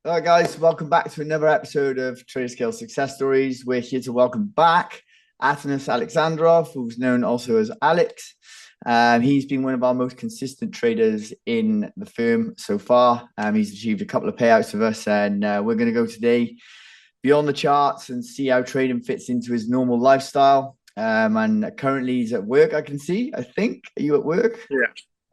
All right, guys, welcome back to another episode of Traderscale Success Stories. We're here to welcome back Atanas Aleksandrov, who's known also as Alex. He's been one of our most consistent traders in the firm so far. He's achieved a couple of payouts with us, and we're going to go today beyond the charts and see how trading fits into his normal lifestyle. And currently he's at work, I can see. I think. Are you at work? Yeah.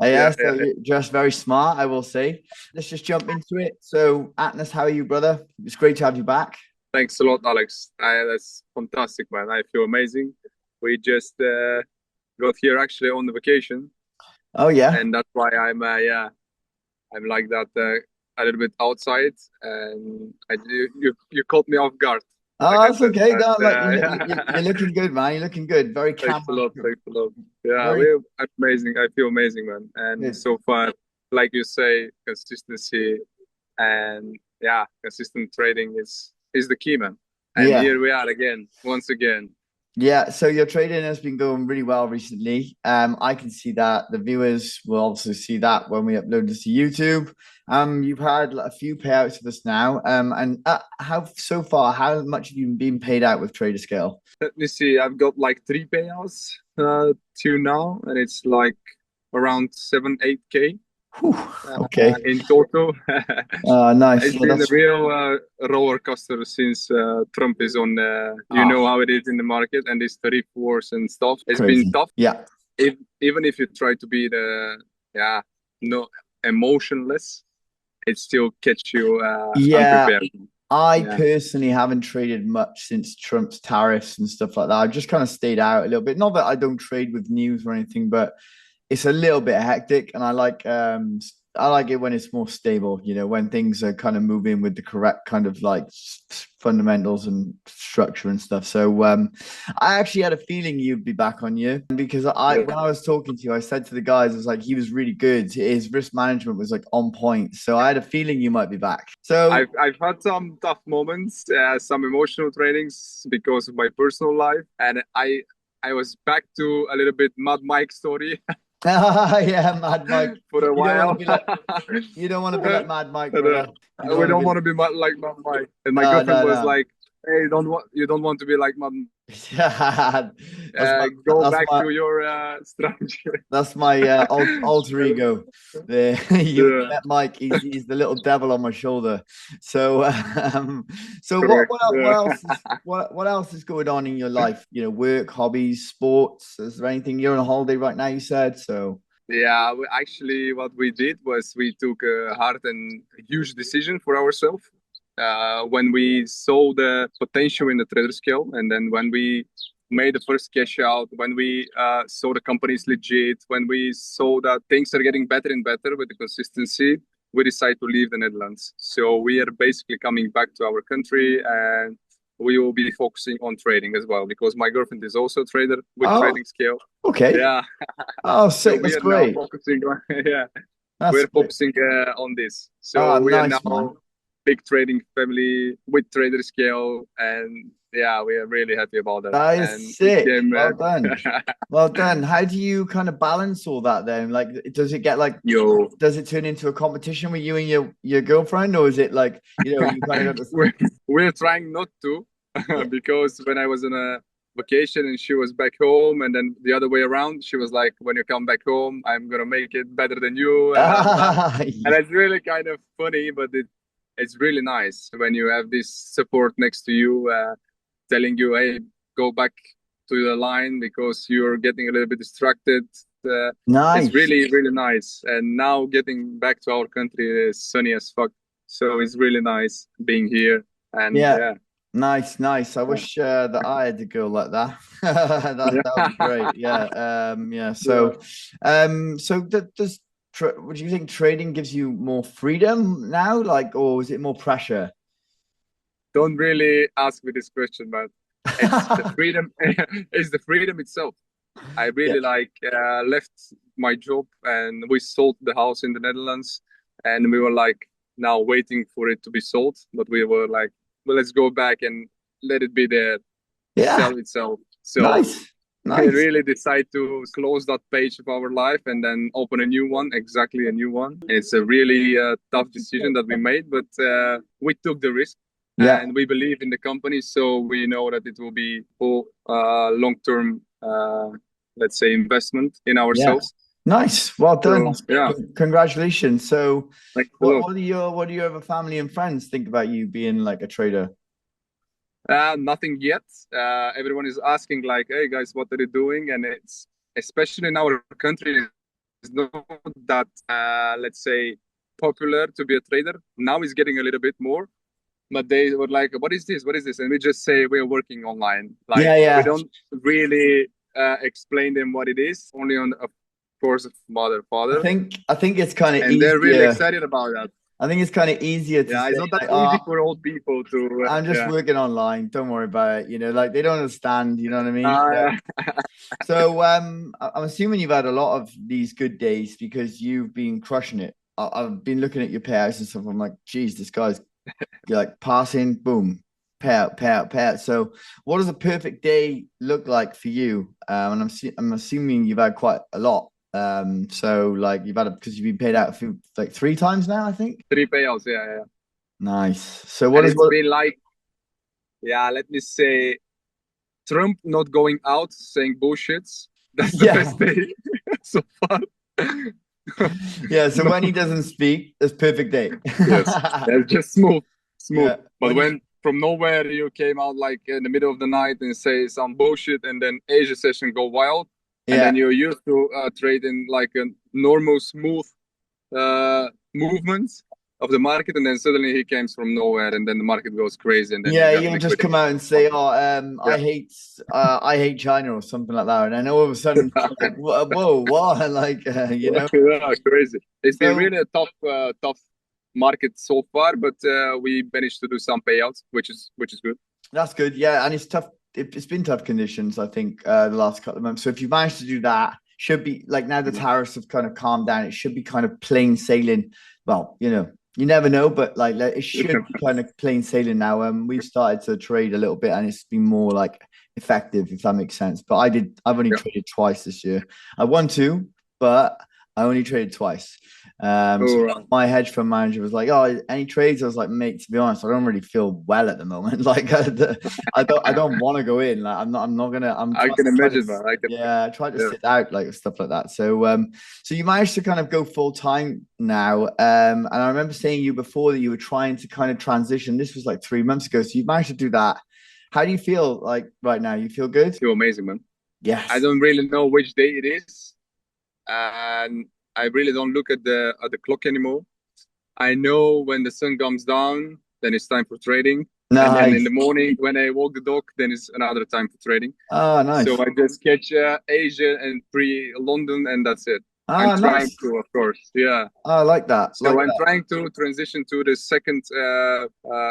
Yeah, Yeah, so yeah. you're just very smart, I will say. Let's just jump into it. So, Atlas, how are you, brother? It's great to have you back. Thanks a lot, Alex. That's fantastic, man. I feel amazing. We just got here actually on the vacation, Oh, yeah. and that's why I'm like that a little bit outside, and you caught me off guard, like Oh, I that's said. okay. And No, like you're looking good, man. You're looking good. Very thanks a camera. lot, thanks a lot. Yeah, Very I'm amazing. I feel amazing, man. And good. so far, like you say, consistency and consistent trading is the key, man. And Yeah. here we are again, once again. Yeah, so your trading has been going really well recently. I can see that. The viewers will also see that when we upload this to YouTube. You've had a few payouts with us now. And how so far? How much have you been paid out with Traderscale? Let me see. I've got like three payouts to now, and it's like around 7, 8K Whew, okay. in total. Nice. It's Yeah, been a that's real roller coaster since Trump is on. You know ah how it is in the market, and these tariff wars and stuff. It's been crazy. tough. Yeah, Even if you try to be the no emotionless, it still catch you yeah. unprepared. I Yeah. personally haven't traded much since Trump's tariffs and stuff like that. I've just kind of stayed out a little bit. Not that I don't trade with news or anything, but it's a little bit hectic, and I like it when it's more stable, when things are kind of moving with the correct kind of like fundamentals and structure and stuff. So I actually had a feeling you'd be back on you, because I Yeah. when I was talking to you, I said to the guys, I was like, he was really good. His risk management was like on point. So I had a feeling you might be back. So I've had some tough moments, some emotional trainings because of my personal life, and I was back to a little bit Mad Mike story yeah, Mad Mike. for a You don't want to while. be like you don't want to be like Mad Mike, And, brother. You don't we want to don't be want to be like Mad Mike. And my no, girlfriend no, was no. like, "Hey, you don't want to be like Mad. Yeah, Go that's back my to your strategy." alter ego. You Yeah, met Mike. He's the little devil on my shoulder. So so correct. what Yeah. else is what else is going on in your life? Work, hobbies, sports. Is there anything? You're on a holiday right now, you said. So Yeah, actually, what we did was we took a hard and huge decision for ourselves when we saw the potential in the trader scale, and then when we made the first cash out, when we saw the company is legit, when we saw that things are getting better and better with the consistency, we decided to leave the Netherlands. So we are basically coming back to our country, and we will be focusing on trading as well because my girlfriend is also a trader with oh, trading scale. okay. Yeah, Oh, so sick. we That's are now great. focusing on That's we're great. focusing on this. Oh, So we are nice, man. now big trading family with Traderscale, and yeah, we are really happy about that. That is And it sick. came, Well done. Well done. How do you kind of balance all that then? Like, does it get like, yo, does it turn into a competition with you and your girlfriend, or is it like, you kind of got this? we're, we're trying not to Yeah. because when I was on a vacation and she was back home, and then the other way around, she was like, "When you come back home, I'm gonna make it better than you," and blah blah. Ah, And it's really kind of funny, but it's really nice when you have this support next to you, telling you, "Hey, go back to the line because you're getting a little bit distracted." It's nice. really nice. And now getting back to our country is sunny as fuck, so it's really nice being here. And Yeah. yeah, Nice, nice. I wish that I had a girl like that. That would be yeah, great. Yeah. Yeah. yeah. So does would you think trading gives you more freedom now, like, or is it more pressure? Don't really ask me this question, but it's the freedom. It's the freedom itself. I Yeah. really like left my job and we sold the house in the Netherlands, and we were like now waiting for it to be sold, but we were like, well, let's go back and let it be there to Yeah. sell itself. So Nice. we Nice. really decide to close that page of our life and then open a new one, exactly a new one. It's a really tough decision that we made, but we took the risk Yeah. and we believe in the company. So we know that it will be full long-term, let's say, investment in Yeah. ourselves. Nice. Well done. So yeah, Congratulations. So thanks a lot. what do your other family and friends think about you being like a trader? Nothing yet. Everyone is asking like, "Hey guys, what are you doing?" And it's especially in our country, it's not that let's say popular to be a trader. Now it's getting a little bit more, but they were like, "What is this? What is this?" And we just say we're working online. Like Yeah, we yeah. don't really explain them what it is. Only on, of course, mother, I father, think I think it's kind of and they're really easier. excited about that. I think it's kind of easier to Yeah, it's say not that like, easy oh, for old people to. I'm just Yeah. working online. Don't worry about it. Like they don't understand. You know what I mean? Uh, I'm assuming you've had a lot of these good days because you've been crushing it. I've been looking at your payouts and stuff. I'm like, geez, this guy's like passing, boom, payout, payout, payout. So, what does a perfect day look like for you? And I'm assuming you've had quite a lot. So like you've had because you've been paid out for like 3 times now, I think. three payouts, yeah, yeah. Nice. So what And is it's what? been like, yeah, let me say, Trump not going out saying bullshits. That's the Yeah, best day so far. yeah. So No, when he doesn't speak, it's perfect day. yes, it's just smooth, smooth. Yeah. But When he when from nowhere you came out like in the middle of the night and say some bullshit, and then Asia session go wild, and then Yeah. you're used to trading like a normal, smooth movements of the market, and then suddenly he comes from nowhere, and then the market goes crazy, and then you Yeah, got he'll just come liquidity. out and say, "Oh, Yeah, I hate China" or something like that, and then all of a sudden, like, whoa, what? Like, yeah, crazy. It's been So really a tough market so far, but we managed to do some payouts, which is good. that's good. Yeah, and it's tough. It's been tough conditions, I think, the last couple of months. So if you manage to do that, should be like now the tariffs have kind of calmed down. It should be kind of plain sailing. Well, you never know, but like it should be kind of plain sailing now. We've started to trade a little bit, and it's been more like effective, if that makes sense. But I've only Yeah. traded twice this year. I won two, but I only traded twice. So Oh, my hedge fund manager was like, "Oh, any trades?" I was like, "Mate, to be honest, I don't really feel well at the moment. Like, I don't want to go in. Like, I'm not gonna. I'm I trying, can trying to, imagine, man. I can. yeah, try to Yeah. sit out like stuff like that. So you managed to kind of go full time now. And I remember saying you before that you were trying to kind of transition. This was like 3 months ago. So you managed to do that. How do you feel like right now? You feel good? Feel amazing, man. I Yes. don't really know which day it is, and I really don't look at the clock anymore. I know when the sun comes down, then it's time for trading. And then in the Nice. morning, when I walk the dog, then it's another time for trading. Oh, So nice. I just catch Asia and pre-London, and that's it. I'm Ah, trying nice. to, of course, yeah. I like that. Like So I'm that. trying to transition to the second,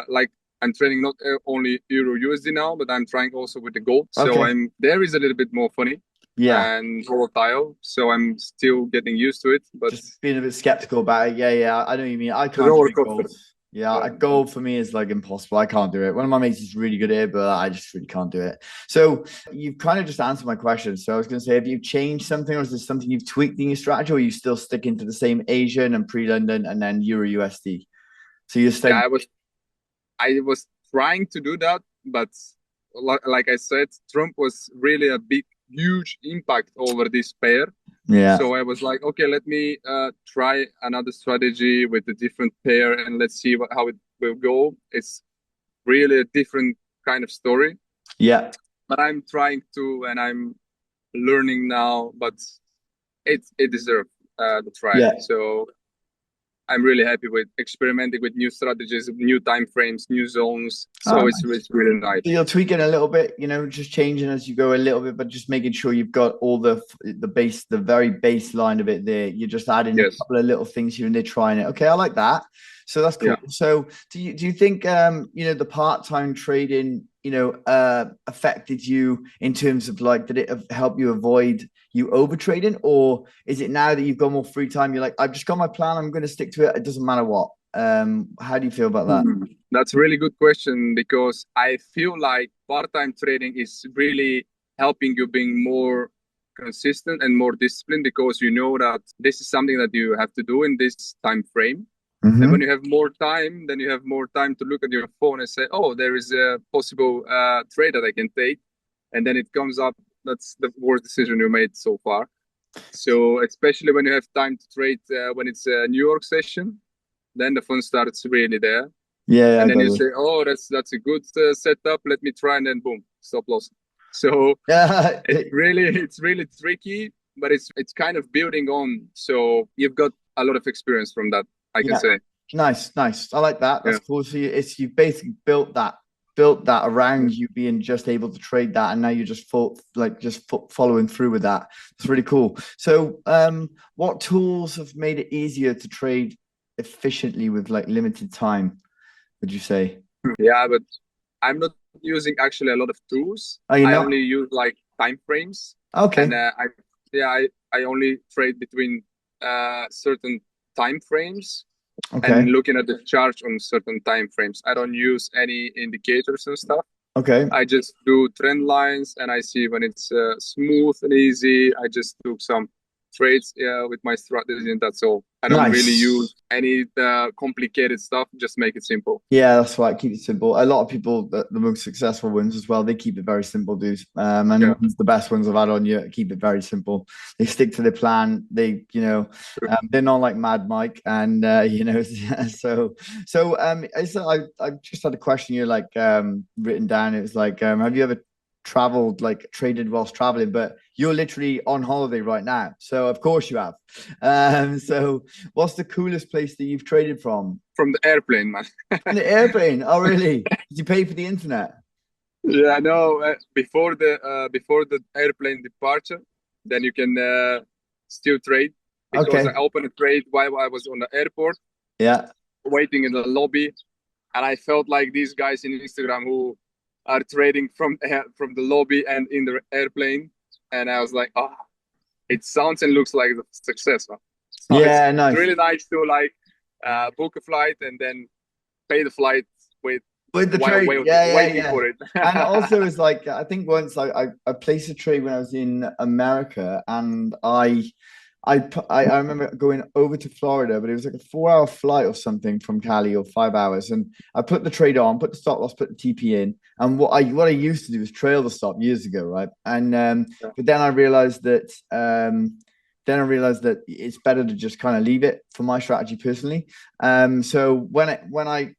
like I'm trading not only Euro USD now, but I'm trying also with the gold. So Okay. I'm there is a little bit more funny Yeah. and volatile. So I'm still getting used to it, but Just being a bit skeptical about it. Yeah, yeah. I know what you mean. I the can't roller trade coaster. gold. Yeah, Yeah. gold for me is like impossible. I can't do it. One of my mates is really good at it, but I just really can't do it. So you've kind of just answered my question. So I was going to say, have you changed something, or is there something you've tweaked in your strategy, or are you still sticking to the same Asian and pre-London and then Euro USD? So you're Yeah, staying. I was trying to do that, but like I said, Trump was really a big, huge impact over this pair. Yeah, So I was like, okay, let me try another strategy with a different pair, and let's see how it will go. It's really a different kind of story, yeah, but I'm trying to, and I'm learning now. But it deserves the try. yeah. So I'm really happy with experimenting with new strategies, new time frames, new zones. Oh, So it's really nice. so you're tweaking a little bit, just changing as you go a little bit, but just making sure you've got all the very baseline of it there. You're just adding a Yes. couple of little things here and there, trying it. Okay, I like that. So that's cool. Yeah. So do you think the part-time trading, affected you in terms of like did it help you avoid you over trading, or is it now that you've got more free time, you're like, I've just got my plan, I'm gonna stick to it. It doesn't matter what. How do you feel about that? That's a really good question because I feel like part-time trading is really helping you being more consistent and more disciplined, because you know that this is something that you have to do in this time frame. And when you have more time, then you have more time to look at your phone and say, oh, there is a possible trade that I can take. And then it comes up, that's the worst decision you made so far. So especially when you have time to trade when it's a New York session, then the fun starts really there. Yeah, and then you say, oh, that's a good setup. Let me try, and then boom, stop loss. So yeah, it's really tricky, but it's kind of building on. So you've got a lot of experience from that, I can say. Nice. I like that. That's cool. So you basically built that around you being just able to trade that, and now you're just following through with that. It's really cool. So what tools have made it easier to trade efficiently with like limited time, would you say? Yeah, but I'm not using actually a lot of tools. I only use like time frames. Okay. And I only trade between certain time frames. Okay. And looking at the chart on certain time frames. I don't use any indicators and stuff. Okay. I just do trend lines, and I see when it's smooth and easy. I just do some trades with my strategy, and that's all. I don't really use any complicated stuff. Just make it simple. Yeah, that's right. Keep it simple. A lot of people, the most successful ones as well, they keep it very simple, dudes. And the best ones I've had on you keep it very simple. They stick to their plan. They, they're not like Mad Mike, and so I just had a question here, like written down. It was like, have you ever traveled, like traded whilst traveling? But you're literally on holiday right now, so of course you have. So what's the coolest place that you've traded from? From the airplane, man. The airplane? Oh, really? Did you pay for the internet? Yeah, no. Before the airplane departure, then you can still trade, because I opened a trade while I was on the airport. Yeah. Waiting in the lobby, and I felt like these guys in Instagram who are trading from the lobby and in the airplane, and I was like, oh, it sounds and looks like a success. So yeah, it's nice. really nice to like book a flight and then pay the flight with the trade. Waiting for it. And also, it's like, I think once I placed a trade when I was in America, and I remember going over to Florida, but it was like a 4-hour flight or something from Cali, or 5 hours. And I put the trade on, put the stop loss, put the TP in. And what I used to do was trail the stop years ago, right? And but then I realized that it's better to just kind of leave it for my strategy personally. So when I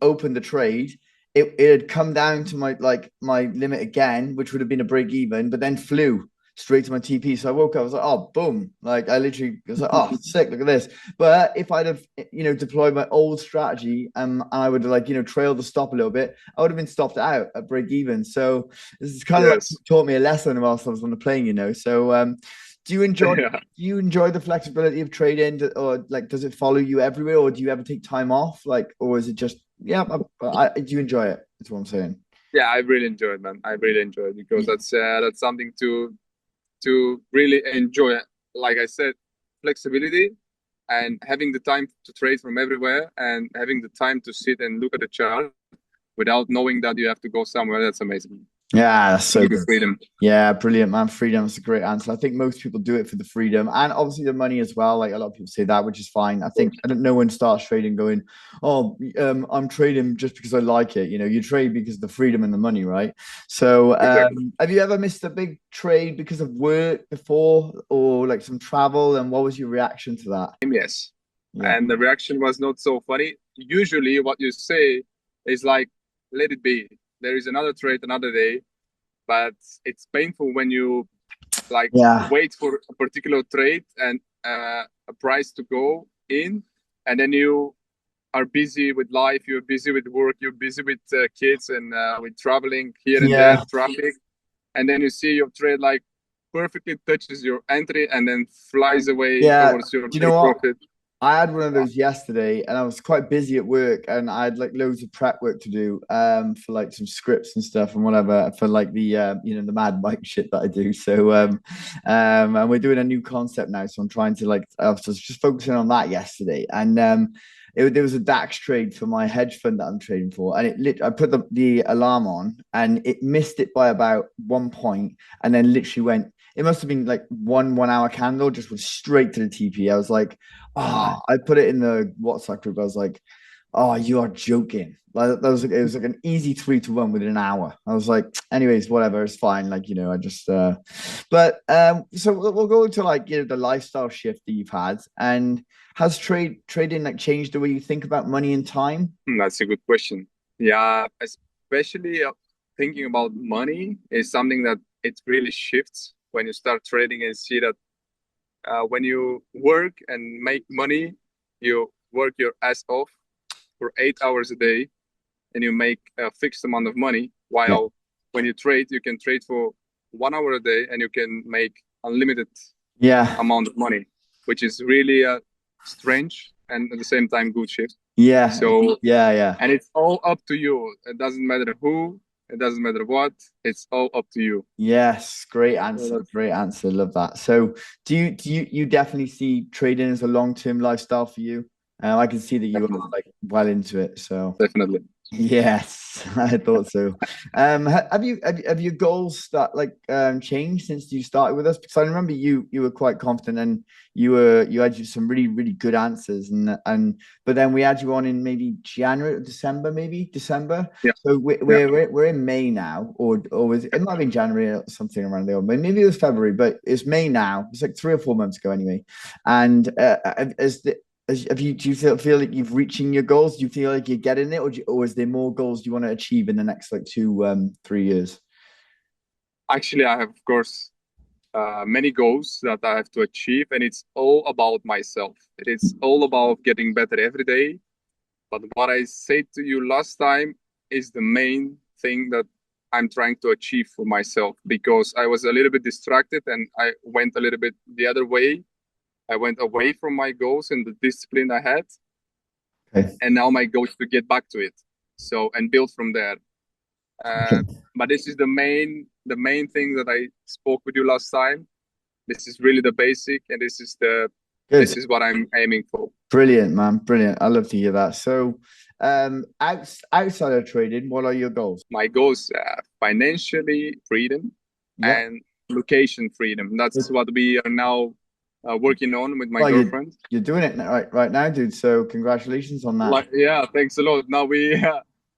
opened the trade, it had come down to my limit again, which would have been a break even, but then flew straight to my TP. So I woke up, I was like, oh, boom. Like I literally was like, oh, sick, look at this. But if I'd have, deployed my old strategy, and I would have trailed the stop a little bit, I would have been stopped out at break even. So this is kind of like taught me a lesson whilst I was on the plane, So do you enjoy the flexibility of trading, or like, does it follow you everywhere, or do you ever take time off? Like, or is it just, do you enjoy it? That's what I'm saying. Yeah, I really enjoy it, man. I really enjoy it, because that's something to really enjoy. Like I said, flexibility and having the time to trade from everywhere, and having the time to sit and look at the chart without knowing that you have to go somewhere. That's amazing. Yeah, that's so good. Freedom. Yeah, brilliant, man. Freedom is a great answer. I think most people do it for the freedom, and obviously the money as well. Like a lot of people say that, which is fine. I don't no one starts trading going, oh, I'm trading just because I like it. You trade because of the freedom and the money, right? So exactly. Have you ever missed a big trade because of work before, or like some travel? And what was your reaction to that? Yes. Yeah. And the reaction was not so funny. Usually what you say is like, let it be. There is another trade another day, but it's painful when you wait for a particular trade and a price to go in, and then you are busy with life, you're busy with work, you're busy with kids, and with traveling here and there, traffic, and then you see your trade like perfectly touches your entry and then flies away towards your profit. I had one of those yesterday, and I was quite busy at work, and I had like loads of prep work to do for like some scripts and stuff and whatever for like the the Mad Mike shit that I do. So and we're doing a new concept now, so I'm trying to I was just focusing on that yesterday, and there was a DAX trade for my hedge fund that I'm trading for, and I put the alarm on, and it missed it by about 1 point, and then literally went. It must have been like 1 hour candle, just went straight to the TP. I was like, oh, I put it in the WhatsApp group. I was like, oh, you are joking. Like that was it was like an easy 3 to 1 within an hour. I was like, anyways, whatever, it's fine. Like, I just but so we'll go into like the lifestyle shift that you've had. And has trading like changed the way you think about money and time? That's a good question. Yeah, especially thinking about money is something that it really shifts when you start trading and see that when you work and make money, you work your ass off for 8 hours a day and you make a fixed amount of money. Yeah. While when you trade, you can trade for 1 hour a day and you can make unlimited amount of money, which is really strange and at the same time good shift. Yeah. So yeah. And it's all up to you. It doesn't matter who, it doesn't matter what, it's all up to you. Yes, great answer. Great answer. Love that. So do you definitely see trading as a long-term lifestyle for you? I can see that you are like well into it. So Definitely. yes, I thought so. Have your goals changed since you started with us? Because I remember you were quite confident and you had some really good answers and but then we had you on in maybe January or December, maybe December. Yeah. So we're in May now, or it might have been January or something around there, but maybe it was February, but it's May now. It's like 3 or 4 months ago anyway. And do you feel like you've reaching your goals? Do you feel like you're getting it, or is there more goals you want to achieve in the next like 3 years? Actually, I have, of course, many goals that I have to achieve, and it's all about myself. It's all about getting better every day. But what I said to you last time is the main thing that I'm trying to achieve for myself, because I was a little bit distracted and I went a little bit the other way. I went away from my goals and the discipline I had. Okay. And now my goal is to get back to it. So, and build from there. Okay. But this is the main thing that I spoke with you last time. This is really the basic, and this is what I'm aiming for. Brilliant, man. Brilliant. I love to hear that. So, outside of trading, what are your goals? My goals, financially freedom and location freedom. That's what we are now working on with my girlfriend. You're doing it right now, dude. So congratulations on that. Yeah, thanks a lot. Now we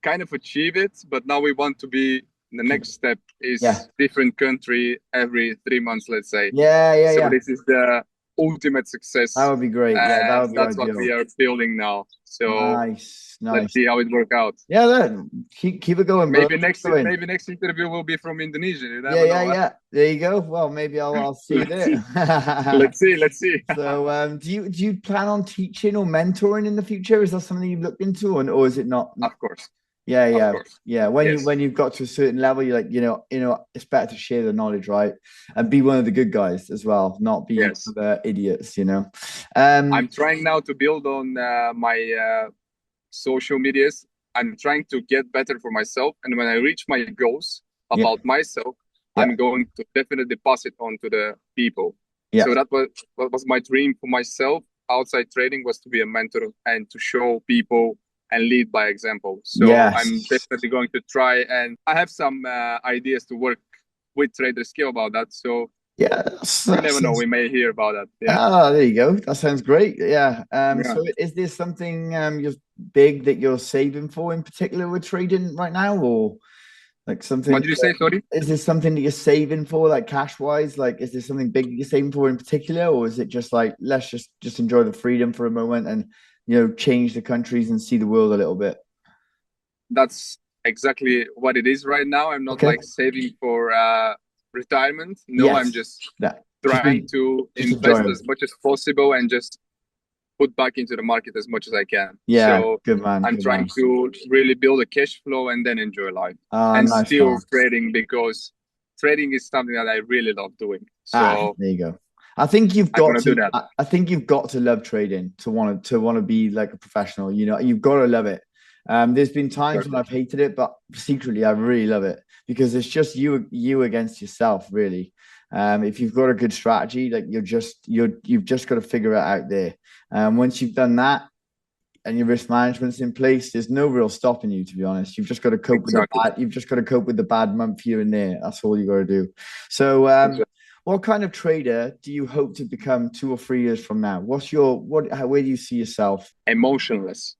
kind of achieve it, but now we want to be. The next step is different country every 3 months, let's say. So this is the ultimate success. That would be great. Yeah, that would be that's ideal. what we are building now. So nice. Let's see how it works out. Yeah, keep it going, bro. Maybe next interview will be from Indonesia. Yeah. There you go. Well, maybe I'll see you there. Let's see. So, do you plan on teaching or mentoring in the future? Is that something you've looked into, or is it not? Of course. Yeah. When you've got to a certain level, you're like, it's better to share the knowledge, right? And be one of the good guys as well, not be the idiots. I'm trying now to build on my social medias. I'm trying to get better for myself, and when I reach my goals about myself, I'm going to definitely pass it on to the people. So that was what was my dream for myself outside trading, was to be a mentor and to show people and lead by example. So I'm definitely going to try, and I have some ideas to work with Traderscale about that. So you never know, we may hear about that. There you go. That sounds great. So is there something you're big that you're saving for in particular with trading right now, or like something? What did you say? Sorry. Is there something that you're saving for, like cash wise? Like, is there something big that you're saving for in particular, or is it just like let's just enjoy the freedom for a moment and change the countries and see the world a little bit? That's exactly what it is right now. I'm not like saving for retirement. No, I'm just trying to invest as much as possible and just put back into the market as much as I can. So good man. I'm trying to really build a cash flow and then enjoy life. Still trading, because trading is something that I really love doing. So there you go. I think you've got to do that. I think you've got to love trading to want to be like a professional. You've got to love it. There's been times when I've hated it, but secretly I really love it, because it's just you against yourself, really. If you've got a good strategy, like you've just got to figure it out there. Once you've done that, and your risk management's in place, there's no real stopping you, to be honest. You've just got to cope with the bad, you've just got to cope with the bad month here and there. That's all you got to do. So what kind of trader do you hope to become 2 or 3 years from now? What's your where do you see yourself? Emotionless.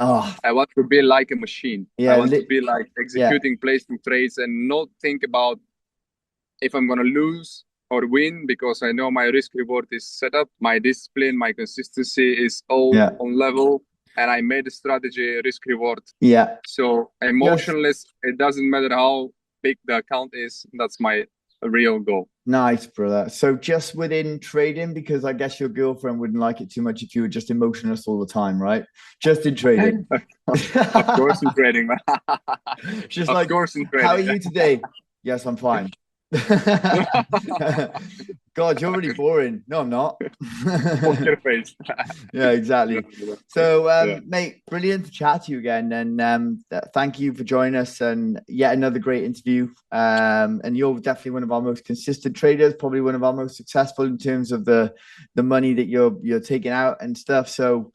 Oh, I want to be like a machine. yeah, I want to be like executing placement trades and not think about if I'm gonna lose or win, because I know my risk reward is set up, my discipline, my consistency is all on level, and I made a strategy risk reward. Yeah. So emotionless, it doesn't matter how big the account is. That's my real goal. Nice, brother. So just within trading, because I guess your girlfriend wouldn't like it too much if you were just emotionless all the time, right? Just in trading. Of course in trading, man. Just of course in trading. How are you today? Yes, I'm fine. God, you're really boring. No, I'm not. Your face. Yeah, exactly. So, mate, brilliant to chat to you again, and thank you for joining us. And yet another great interview. And you're definitely one of our most consistent traders, probably one of our most successful in terms of the money that you're taking out and stuff. So,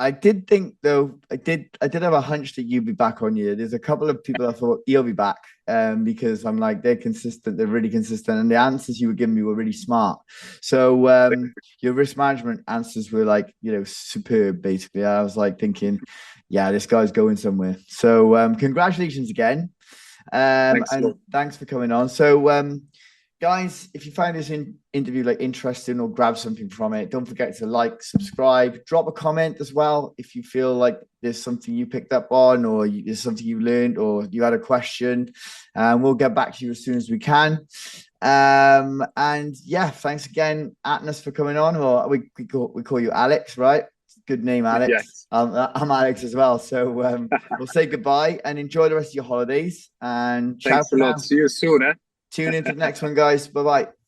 I did think though, I did have a hunch that you'd be back on here. There's a couple of people I thought he'll be back, because I'm like, they're consistent, they're really consistent, and the answers you were giving me were really smart. So your risk management answers were like, superb. Basically, I was like thinking, yeah, this guy's going somewhere. So congratulations again, and thanks for coming on. So guys, if you find this interview interesting or grab something from it, don't forget to like, subscribe, drop a comment as well if you feel like there's something you picked up on, or there's something you learned, or you had a question. We'll get back to you as soon as we can. And yeah, thanks again, Atanas, for coming on. Or we call you Alex, right? Good name, Alex. Yes. I'm Alex as well. So we'll say goodbye and enjoy the rest of your holidays. And thanks a lot. See you soon. Tune into the next one, guys. Bye-bye.